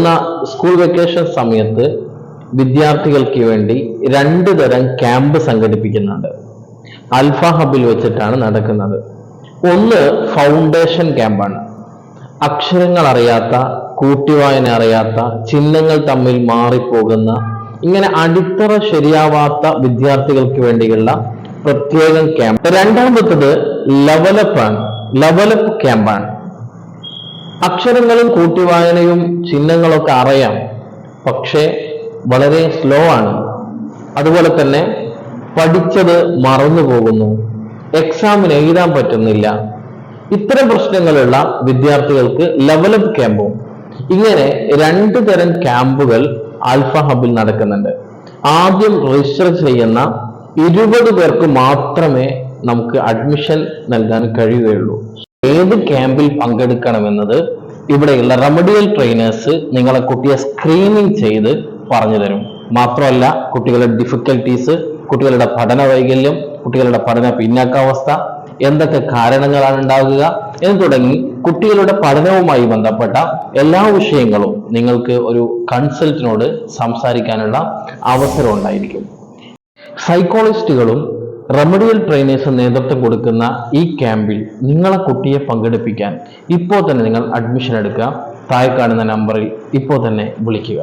വരുന്ന school vacation സമയത്ത് വിദ്യാർത്ഥികൾക്ക് വേണ്ടി 2 തരം ക്യാമ്പ് സംഘടിപ്പിക്കുന്നുണ്ട്. ആൽഫ ഹബിൽ വെച്ചിട്ടാണ് നടക്കുന്നത്. ഒന്ന് ഫൗണ്ടേഷൻ ക്യാമ്പാണ്. അക്ഷരങ്ങൾ അറിയാത്ത, കൂട്ടിവായന അറിയാത്ത, ചിഹ്നങ്ങൾ തമ്മിൽ മാറിപ്പോകുന്ന, ഇങ്ങനെ അടിത്തറ ശരിയാവാത്ത വിദ്യാർത്ഥികൾക്ക് വേണ്ടിയുള്ള പ്രത്യേകം ക്യാമ്പ്. രണ്ടാമത്തത് ലെവലപ്പ് ക്യാമ്പാണ്. അക്ഷരങ്ങളും കൂട്ടിവായനയും ചിഹ്നങ്ങളൊക്കെ അറിയാം, പക്ഷേ വളരെ സ്ലോ ആണ്. അതുപോലെ തന്നെ പഠിച്ചത് മറന്നു പോകുന്നു, എക്സാമിന് എഴുതാൻ പറ്റുന്നില്ല. ഇത്തരം പ്രശ്നങ്ങളുള്ള വിദ്യാർത്ഥികൾക്ക് ലെവലപ്പ് ക്യാമ്പും. ഇങ്ങനെ 2 തരം ക്യാമ്പുകൾ ആൽഫ ഹബിൽ നടക്കുന്നുണ്ട്. ആദ്യം രജിസ്റ്റർ ചെയ്യുന്ന 20 പേർക്ക് മാത്രമേ നമുക്ക് അഡ്മിഷൻ നൽകാൻ കഴിയുകയുള്ളൂ. ഏത് ക്യാമ്പിൽ പങ്കെടുക്കണമെന്നത് ഇവിടെയുള്ള റെമഡിയൽ ട്രെയിനേഴ്സ് നിങ്ങളെ കുട്ടിയെ സ്ക്രീനിങ് ചെയ്ത് പറഞ്ഞു തരും. മാത്രമല്ല, കുട്ടികളുടെ ഡിഫിക്കൽട്ടീസ്, കുട്ടികളുടെ പഠന വൈകല്യം, കുട്ടികളുടെ പഠന പിന്നാക്കാവസ്ഥ, എന്തൊക്കെ കാരണങ്ങളാണ് ഉണ്ടാകുക എന്ന് തുടങ്ങി കുട്ടികളുടെ പഠനവുമായി ബന്ധപ്പെട്ട എല്ലാ വിഷയങ്ങളും നിങ്ങൾക്ക് ഒരു കൺസൾട്ടിനോട് സംസാരിക്കാനുള്ള അവസരം ഉണ്ടായിരിക്കും. സൈക്കോളജിസ്റ്റുകളും റെമഡിയൽ ട്രെയിനേഴ്സും നേതൃത്വം കൊടുക്കുന്ന ഈ ക്യാമ്പിൽ നിങ്ങളെ കുട്ടിയെ പങ്കെടുപ്പിക്കാൻ ഇപ്പോൾ തന്നെ നിങ്ങൾ അഡ്മിഷൻ എടുക്കുക. താഴെ കാണുന്ന നമ്പറിൽ ഇപ്പോൾ തന്നെ വിളിക്കുക.